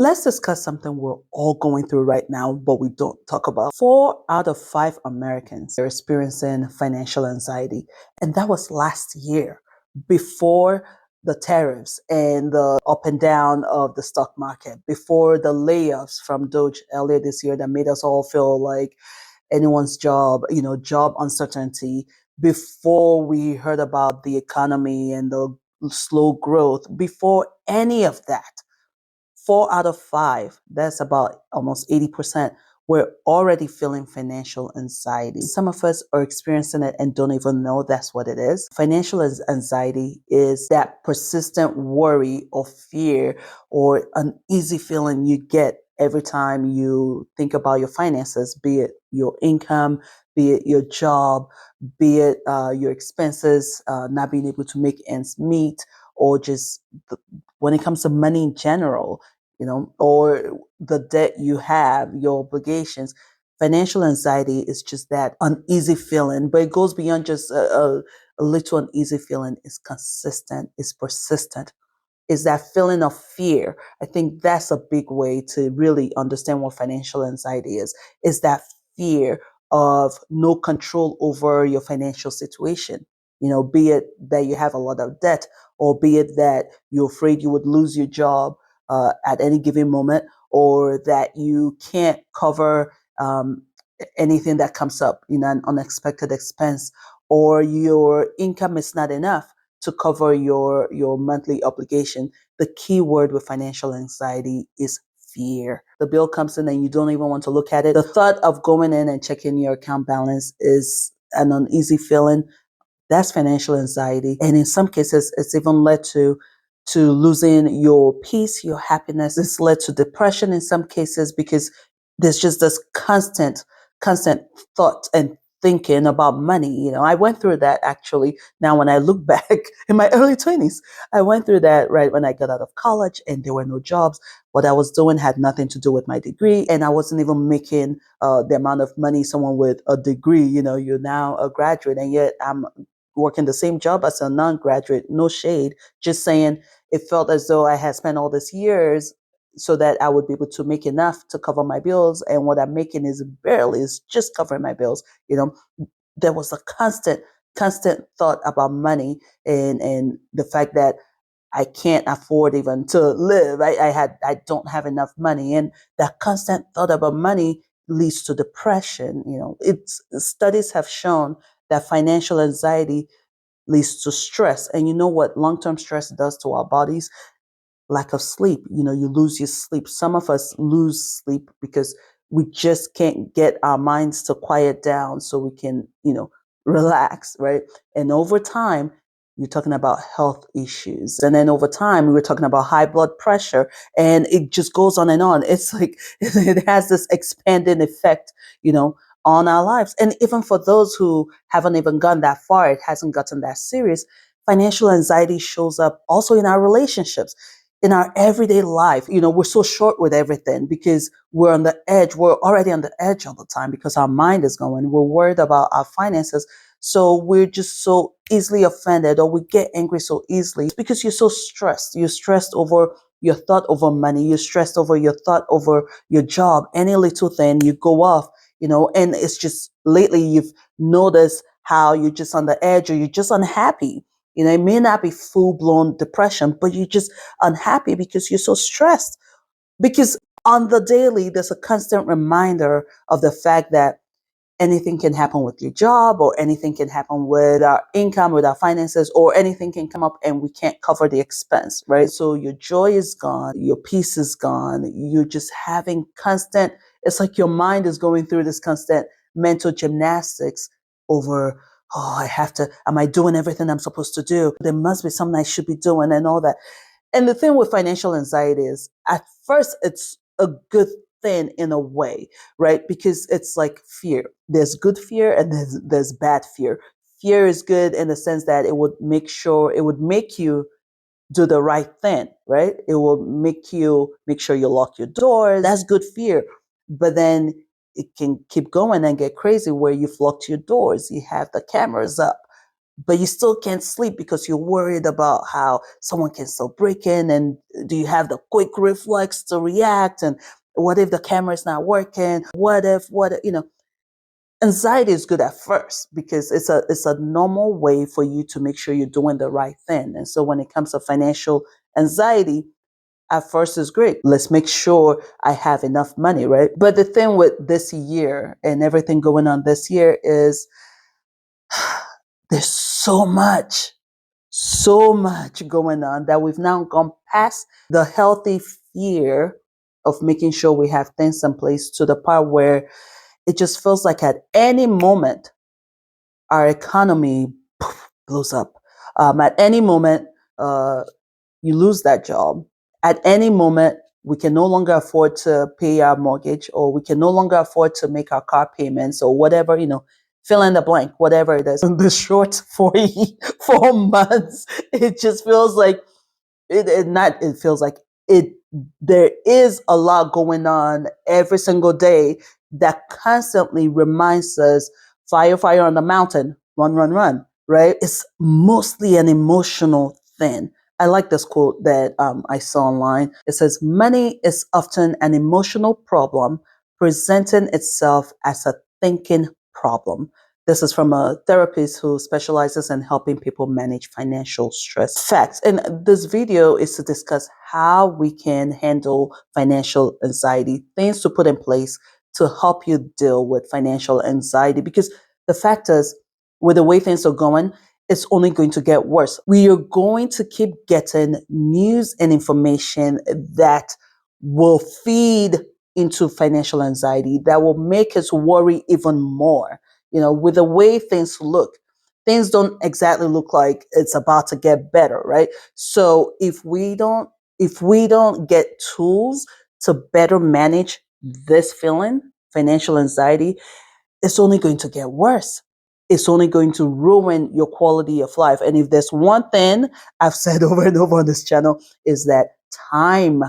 Let's discuss something we're all going through right now, but we don't talk about. 4 out of 5 Americans are experiencing financial anxiety. And that was last year, before the tariffs and the up and down of the stock market, before the layoffs from Doge earlier this year that made us all feel like anyone's job, job uncertainty, before we heard about the economy and the slow growth, before any of that. 4 out of 5, that's about almost 80%, we're already feeling financial anxiety. Some of us are experiencing it and don't even know that's what it is. Financial anxiety is that persistent worry or fear or uneasy feeling you get every time you think about your finances, be it your income, be it your job, be it your expenses, not being able to make ends meet, or just when it comes to money in general, or the debt you have, your obligations. Financial anxiety is just that uneasy feeling, but it goes beyond just a little uneasy feeling. It's consistent, it's persistent. Is that feeling of fear. I think that's a big way to really understand what financial anxiety is that fear of no control over your financial situation. Be it that you have a lot of debt, or be it that you're afraid you would lose your job at any given moment, or that you can't cover anything that comes up, an unexpected expense, or your income is not enough to cover your monthly obligation. The key word with financial anxiety is fear. The bill comes in and you don't even want to look at it. The thought of going in and checking your account balance is an uneasy feeling. That's financial anxiety. And in some cases, it's even led to losing your peace, your happiness. It's led to depression in some cases, because there's just this constant thought and thinking about money. I went through that actually. Now, when I look back in my early 20s, I went through that right when I got out of college and there were no jobs. What I was doing had nothing to do with my degree, and I wasn't even making the amount of money someone with a degree. You're now a graduate, and yet I'm working the same job as a non-graduate. No shade, just saying it felt as though I had spent all these years so that I would be able to make enough to cover my bills. And what I'm making is just covering my bills. There was a constant thought about money, and the fact that I can't afford even to live. I don't have enough money. And that constant thought about money leads to depression. Studies have shown that financial anxiety leads to stress. And you know what long-term stress does to our bodies? Lack of sleep. You lose your sleep. Some of us lose sleep because we just can't get our minds to quiet down so we can, relax, right? And over time, you're talking about health issues. And then over time, we were talking about high blood pressure, and it just goes on and on. It's like it has this expanding effect, on our lives. And even for those who haven't even gone that far, it hasn't gotten that serious. Financial anxiety shows up also in our relationships, in our everyday life. We're so short with everything because we're on the edge. We're already on the edge all the time because our mind is going. We're worried about our finances. So we're just so easily offended, or we get angry so easily. It's because you're so stressed. You're stressed over your thought over money. You're stressed over your thought over your job. Any little thing, you go off, and it's just lately you've noticed how you're just on the edge, or you're just unhappy. It may not be full blown depression, but you're just unhappy because you're so stressed. Because on the daily, there's a constant reminder of the fact that anything can happen with your job, or anything can happen with our income, with our finances, or anything can come up and we can't cover the expense, right? So your joy is gone, your peace is gone. You're just having constant, it's like your mind is going through this constant mental gymnastics over, oh, am I doing everything I'm supposed to do? There must be something I should be doing and all that. And the thing with financial anxiety is, at first, it's a good thing in a way, right? Because it's like fear. There's good fear and there's bad fear. Fear is good in the sense that it would make you do the right thing, right? It will make sure you lock your doors. That's good fear. But then it can keep going and get crazy where you've locked your doors. You have the cameras up, but you still can't sleep because you're worried about how someone can still break in, and do you have the quick reflex to react, and what if the camera's not working, what if. Anxiety is good at first because it's a normal way for you to make sure you're doing the right thing. And so when it comes to financial anxiety, at first is great. Let's make sure I have enough money, right? But the thing with this year and everything going on this year is there's so much going on that we've now gone past the healthy fear of making sure we have things in place to the part where it just feels like at any moment our economy blows up. At any moment, uh, you lose that job. At any moment, we can no longer afford to pay our mortgage, or we can no longer afford to make our car payments, or whatever, fill in the blank, whatever it is. In the short 4 months, it just feels like it feels like it there is a lot going on every single day that constantly reminds us, fire, fire on the mountain, run, run, run, right? It's mostly an emotional thing. I like this quote that I saw online. It says, money is often an emotional problem presenting itself as a thinking problem. This is from a therapist who specializes in helping people manage financial stress. Facts. And this video is to discuss how we can handle financial anxiety, things to put in place to help you deal with financial anxiety. Because the fact is, with the way things are going, it's only going to get worse. We are going to keep getting news and information that will feed into financial anxiety, that will make us worry even more. With the way things look, things don't exactly look like it's about to get better, right? So if we don't get tools to better manage this feeling, financial anxiety, it's only going to get worse. It's only going to ruin your quality of life. And if there's one thing I've said over and over on this channel, is that time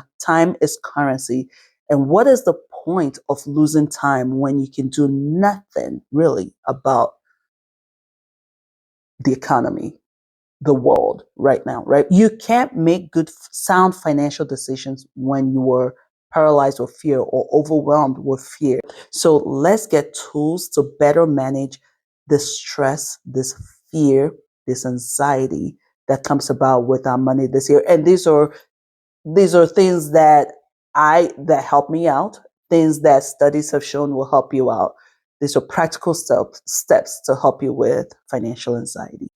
is currency. And what is the point of losing time when you can do nothing really about the economy, the world right now, right? You can't make good, sound financial decisions when you are paralyzed with fear or overwhelmed with fear. So let's get tools to better manage this stress, this fear, this anxiety that comes about with our money this year. And these are things that help me out, things that studies have shown will help you out. These are practical steps to help you with financial anxiety.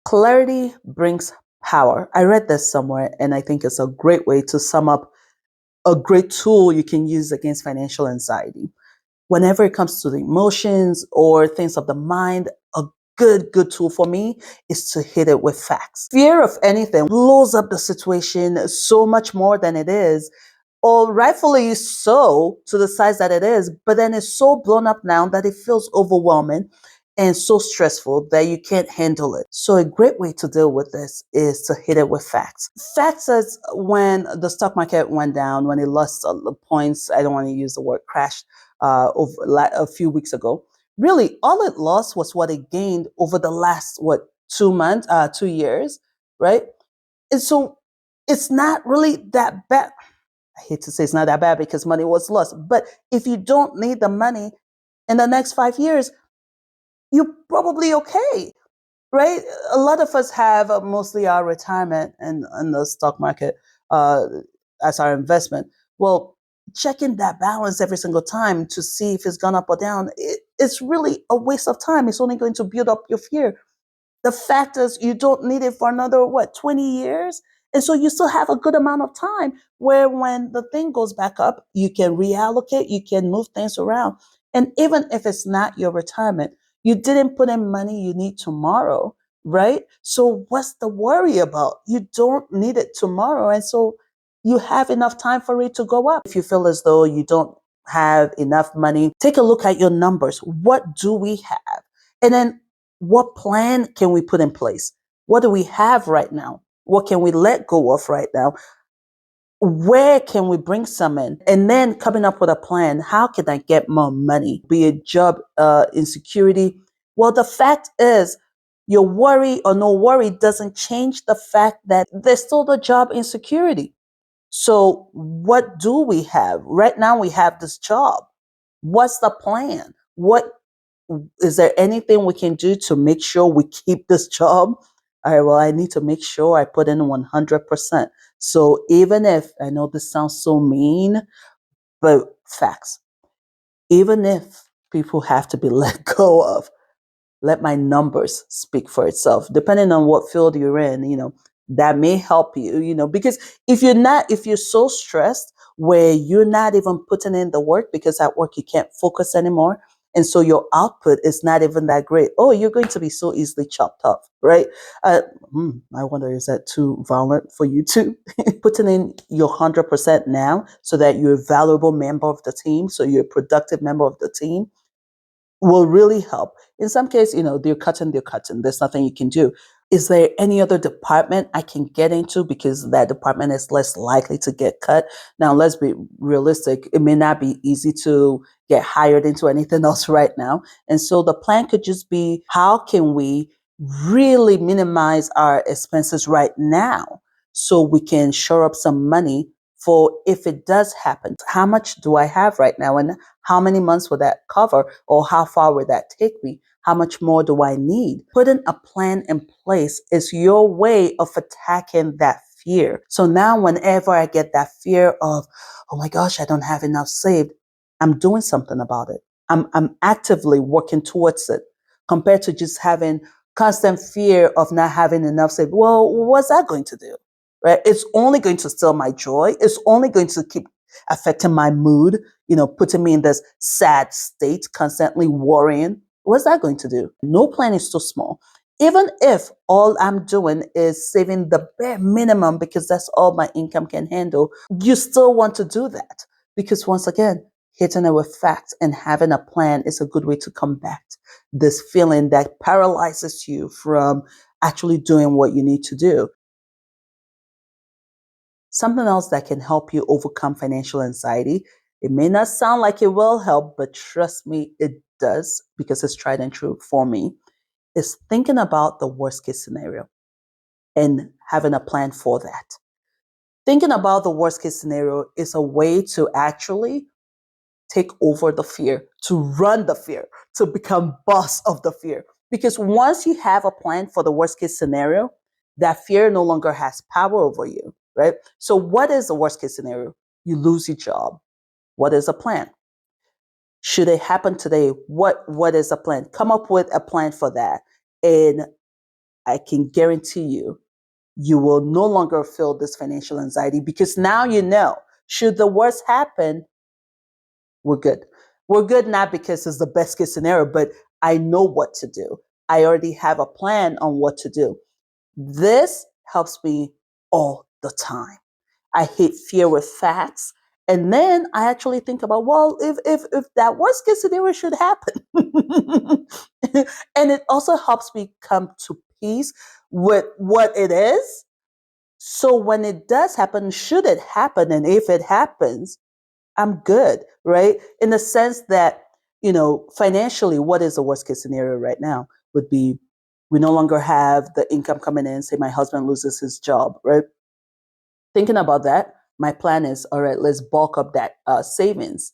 Clarity brings power. I read this somewhere, and I think it's a great way to sum up a great tool you can use against financial anxiety. Whenever it comes to the emotions or things of the mind, a good tool for me is to hit it with facts. Fear of anything blows up the situation so much more than it is, or rightfully so, to the size that it is, but then it's so blown up now that it feels overwhelming and so stressful that you can't handle it. So a great way to deal with this is to hit it with facts. Facts says when the stock market went down, when it lost the points, I don't want to use the word crashed, a few weeks ago. Really, all it lost was what it gained over the last, 2 months, 2 years, right? And so it's not really that bad. I hate to say it's not that bad because money was lost. But if you don't need the money in the next 5 years, you're probably okay, right? A lot of us have mostly our retirement and in the stock market uh, as our investment. Well, checking that balance every single time to see if it's gone up or down, it's really a waste of time. It's only going to build up your fear. The fact is, you don't need it for another, 20 years? And so you still have a good amount of time where when the thing goes back up, you can reallocate, you can move things around. And even if it's not your retirement, you didn't put in money you need tomorrow, right? So what's the worry about? You don't need it tomorrow. And so you have enough time for it to go up. If you feel as though you don't have enough money, take a look at your numbers. What do we have? And then what plan can we put in place? What do we have right now? What can we let go of right now? Where can we bring some in? And then coming up with a plan. How can I get more money? Be it job insecurity. Well, the fact is, your worry or no worry doesn't change the fact that there's still the job insecurity. So, what do we have? Right now, we have this job. What's the plan? What is there anything we can do to make sure we keep this job? All right, well, I need to make sure I put in 100%. So, even if I know this sounds so mean, but facts, even if people have to be let go of, let my numbers speak for itself. Depending on what field you're in, that may help you, because if you're so stressed where you're not even putting in the work because at work you can't focus anymore. And so your output is not even that great. Oh, you're going to be so easily chopped up, right? Uh, I wonder, is that too violent for you too? Putting in your 100% now so that you're a valuable member of the team, so you're a productive member of the team will really help. In some cases, they're cutting. There's nothing you can do. Is there any other department I can get into because that department is less likely to get cut? Now, let's be realistic. It may not be easy to get hired into anything else right now. And so the plan could just be, how can we really minimize our expenses right now so we can shore up some money for if it does happen? How much do I have right now? And how many months will that cover, or how far will that take me? How much more do I need? Putting a plan in place is your way of attacking that fear. So now, whenever I get that fear of, oh my gosh, I don't have enough saved, I'm doing something about it. I'm actively working towards it compared to just having constant fear of not having enough saved. Well, what's that going to do? Right? It's only going to steal my joy. It's only going to keep affecting my mood, putting me in this sad state, constantly worrying. What's that going to do? No plan is too small. Even if all I'm doing is saving the bare minimum because that's all my income can handle, you still want to do that. Because once again, hitting it with facts and having a plan is a good way to combat this feeling that paralyzes you from actually doing what you need to do. Something else that can help you overcome financial anxiety. It may not sound like it will help, but trust me, it does because it's tried and true for me. Is thinking about the worst case scenario and having a plan for that. Thinking about the worst case scenario is a way to actually take over the fear, to run the fear, to become boss of the fear. Because once you have a plan for the worst case scenario, that fear no longer has power over you, right? So what is the worst case scenario? You lose your job. What is a plan? Should it happen today? What is a plan? Come up with a plan for that. And I can guarantee you, you will no longer feel this financial anxiety because now you know, should the worst happen, we're good. We're good not because it's the best case scenario, but I know what to do. I already have a plan on what to do. This helps me all the time. I hate fear with facts. And then I actually think about, well, if that worst case scenario should happen. And it also helps me come to peace with what it is. So when it does happen, should it happen, and if it happens, I'm good, right? In the sense that, financially, what is the worst case scenario right now would be we no longer have the income coming in, say my husband loses his job, right? Thinking about that, my plan is, all right, let's bulk up that savings.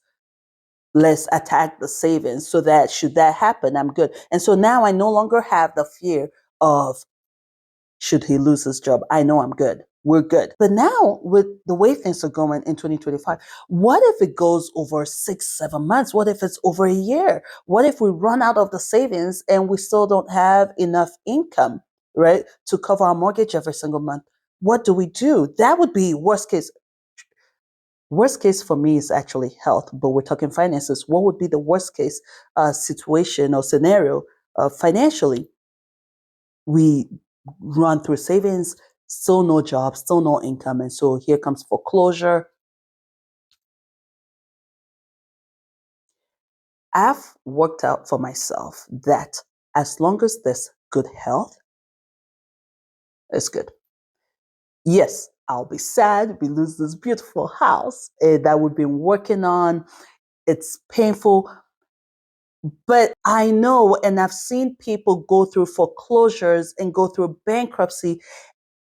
Let's attack the savings so that should that happen, I'm good. And so now I no longer have the fear of should he lose his job. I know I'm good. We're good. But now, with the way things are going in 2025, what if it goes over 6, 7 months? What if it's over a year? What if we run out of the savings and we still don't have enough income, right, to cover our mortgage every single month? What do we do? That would be worst case. Worst case for me is actually health, but we're talking finances. What would be the worst case situation or scenario financially? We run through savings, still no job, still no income. And so here comes foreclosure. I've worked out for myself that as long as there's good health, it's good. Yes, I'll be sad. We lose this beautiful house that we've been working on. It's painful. But I know, and I've seen people go through foreclosures and go through bankruptcy,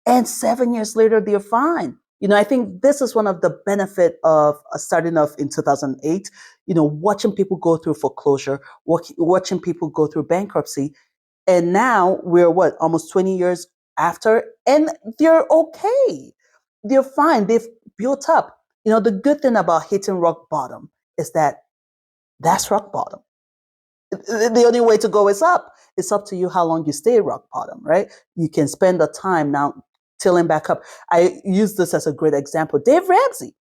and 7 years later, they're fine. I think this is one of the benefit of starting off in 2008, watching people go through foreclosure, watching people go through bankruptcy. And now we're what, almost 20 years after, and they're okay. They're fine. They've built up. The good thing about hitting rock bottom is that that's rock bottom. The only way to go is up. It's up to you how long you stay at rock bottom, right? You can spend the time now tilling back up. I use this as a great example. Dave Ramsey.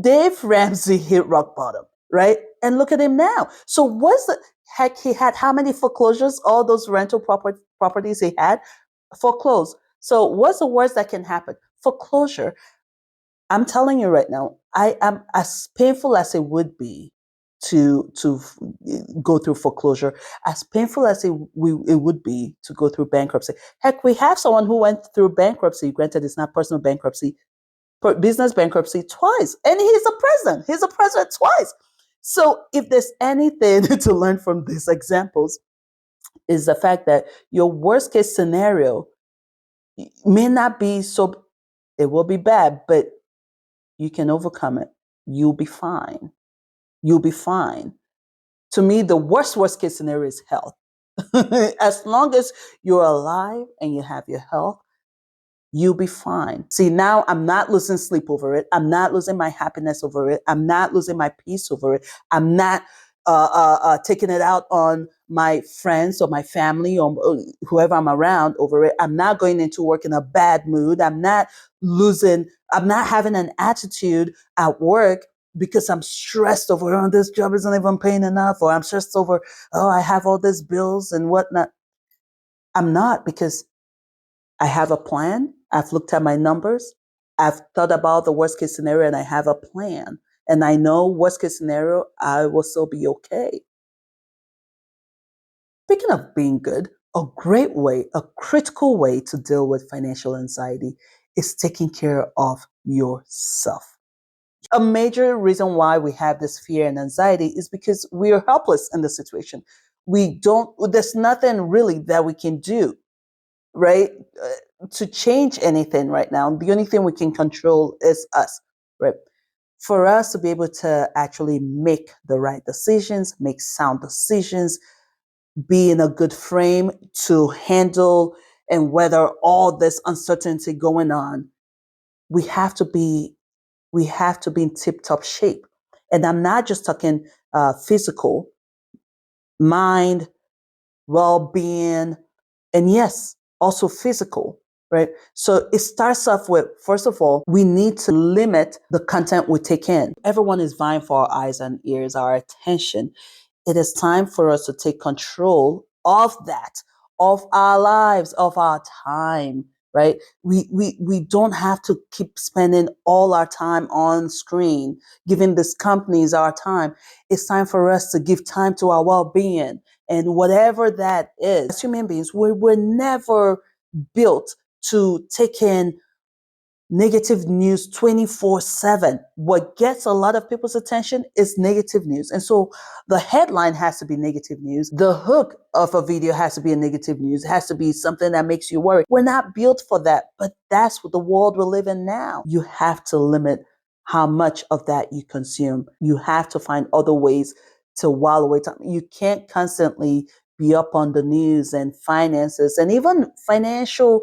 Dave Ramsey hit rock bottom, right? And look at him now. So what's the heck, he had how many foreclosures? All those rental properties he had foreclosed. So what's the worst that can happen? Foreclosure. I'm telling you right now, I am, as painful as it would be to go through foreclosure, as painful as it would be to go through bankruptcy. Heck, we have someone who went through bankruptcy. Granted, it's not personal bankruptcy, but business bankruptcy twice, and he's a president. He's a president twice. So, if there's anything to learn from these examples, is the fact that your worst case scenario may not be so. It will be bad, but you can overcome it. You'll be fine. You'll be fine. To me, the worst case scenario is health. As long as you're alive and you have your health, you'll be fine. See, now I'm not losing sleep over it. I'm not losing my happiness over it. I'm not losing my peace over it. I'm not taking it out on my friends or my family or whoever I'm around over it. I'm not going into work in a bad mood. I'm not having an attitude at work because I'm stressed over, oh, this job isn't even paying enough, or I'm stressed over, oh, I have all these bills and whatnot. I'm not, because I have a plan. I've looked at my numbers. I've thought about the worst case scenario and I have a plan. And I know worst case scenario, I will still be okay. Speaking of being good, a great way, a critical way to deal with financial anxiety is taking care of yourself. A major reason why we have this fear and anxiety is because we are helpless in the situation. There's nothing really that we can do, right? To change anything right now. The only thing we can control is us, right? For us to be able to actually make the right decisions, make sound decisions, be in a good frame to handle and weather all this uncertainty going on, we have to be in tip-top shape. And I'm not just talking physical, mind, well-being, and yes, also physical, right? So it starts off with, first of all, we need to limit the content we take in. Everyone is vying for our eyes and ears, our attention. It is time for us to take control of that, of our lives, of our time, right? We don't have to keep spending all our time on screen, giving these companies our time. It's time for us to give time to our well-being, and whatever that is. As human beings, we were never built to take in negative news 24/7. What gets a lot of people's attention is negative news. And so the headline has to be negative news. The hook of a video has to be a negative news. It has to be something that makes you worry. We're not built for that, but that's what the world we live in now. You have to limit how much of that you consume. You have to find other ways to while away time. You can't constantly be up on the news and finances and even financial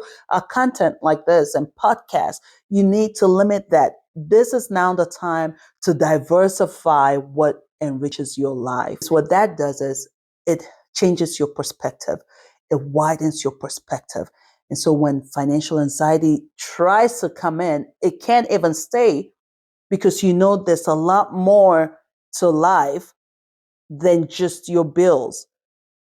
content like this and podcasts. You need to limit that. This is now the time to diversify what enriches your life. So what that does is it changes your perspective. It widens your perspective. And so when financial anxiety tries to come in, it can't even stay, because there's a lot more to life than just your bills.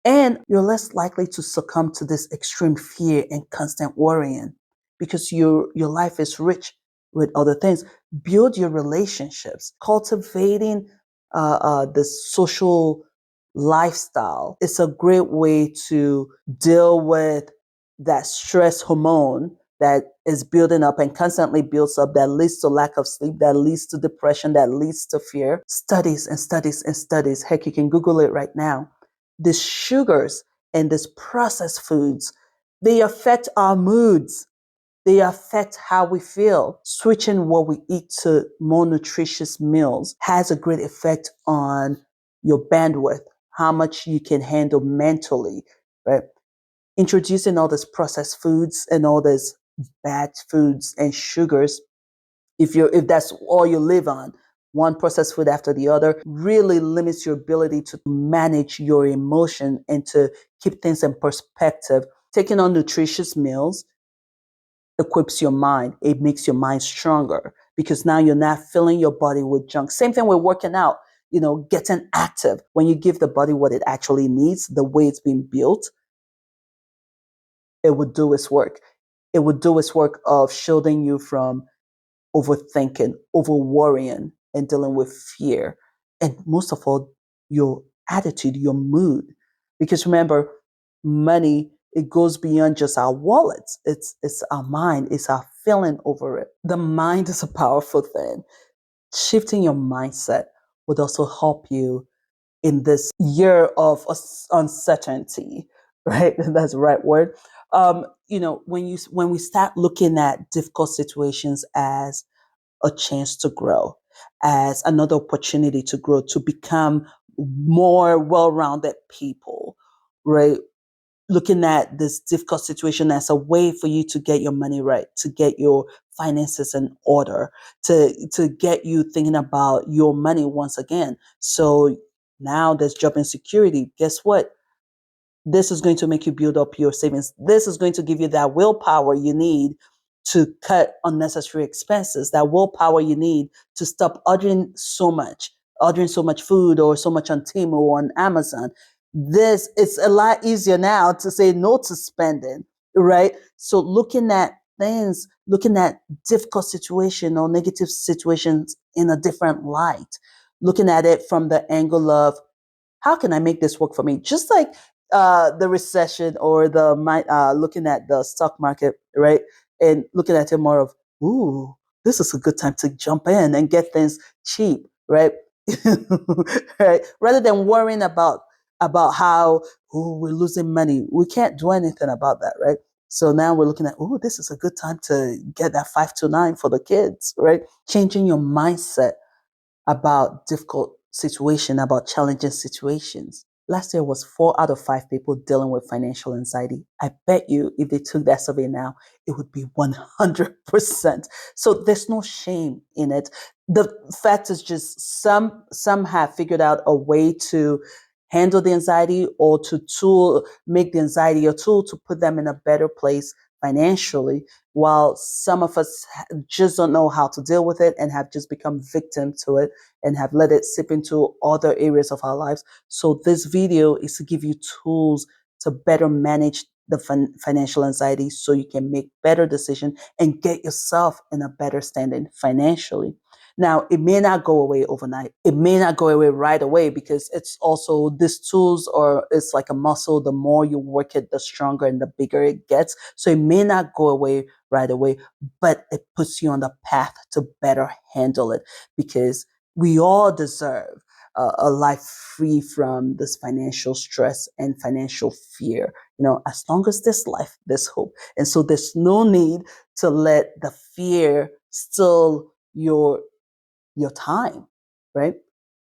And you're less likely to succumb to this extreme fear and constant worrying, because your life is rich with other things. Build your relationships, cultivating the social lifestyle. It's a great way to deal with that stress hormone that is building up and constantly builds up, that leads to lack of sleep, that leads to depression, that leads to fear. Studies and studies and studies. Heck, you can Google it right now. These sugars and these processed foods, they affect our moods. They affect how we feel. Switching what we eat to more nutritious meals has a great effect on your bandwidth, how much you can handle mentally, right? Introducing all these processed foods and all these bad foods and sugars, if that's all you live on, one processed food after the other, really limits your ability to manage your emotion and to keep things in perspective. Taking on nutritious meals equips your mind. It makes your mind stronger because now you're not filling your body with junk. Same thing with working out, getting active. When you give the body what it actually needs, the way it's been built, it would do its work. It would do its work of shielding you from overthinking, over worrying, and dealing with fear. And most of all, your attitude, your mood. Because remember, money, it goes beyond just our wallets. It's our mind, it's our feeling over it. The mind is a powerful thing. Shifting your mindset would also help you in this year of uncertainty, right? That's the right word. When we start looking at difficult situations as a chance to grow, as another opportunity to grow, to become more well-rounded people, right? Looking at this difficult situation as a way for you to get your money right, to get your finances in order, to get you thinking about your money once again. So now there's job insecurity. Guess what? This is going to make you build up your savings. This is going to give you that willpower you need to cut unnecessary expenses, that willpower you need to stop ordering so much food or so much on Temu or on Amazon. This, it's a lot easier now to say no to spending, right? So looking at things, looking at difficult situation or negative situations in a different light, looking at it from the angle of, how can I make this work for me? Just like the recession or looking at the stock market, right? And looking at it more of, ooh, this is a good time to jump in and get things cheap, right? Right? Rather than worrying about how, ooh, we're losing money. We can't do anything about that, right? So now we're looking at, ooh, this is a good time to get that 529 for the kids, right? Changing your mindset about difficult situation, about challenging situations. Last year was 4 out of 5 people dealing with financial anxiety. I bet you if they took that survey now, it would be 100%. So there's no shame in it. The fact is just some have figured out a way to handle the anxiety or make the anxiety a tool to put them in a better place financially, while some of us just don't know how to deal with it and have just become victim to it and have let it sip into other areas of our lives. So this video is to give you tools to better manage the financial anxiety so you can make better decisions and get yourself in a better standing financially. Now, it may not go away overnight. It may not go away right away because it's also these tools, or it's like a muscle. The more you work it, the stronger and the bigger it gets. So it may not go away right away, but it puts you on the path to better handle it, because we all deserve a life free from this financial stress and financial fear. As long as there's life, there's hope. And so there's no need to let the fear steal your time, right?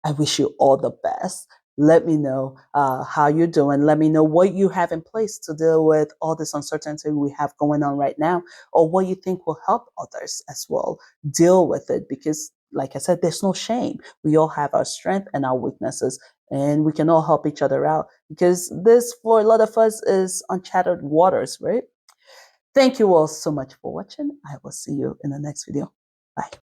I wish you all the best. Let me know how you're doing. Let me know what you have in place to deal with all this uncertainty we have going on right now, or what you think will help others as well deal with it. Because, like I said, there's no shame. We all have our strength and our weaknesses, and we can all help each other out, because this, for a lot of us, is uncharted waters, right? Thank you all so much for watching. I will see you in the next video. Bye.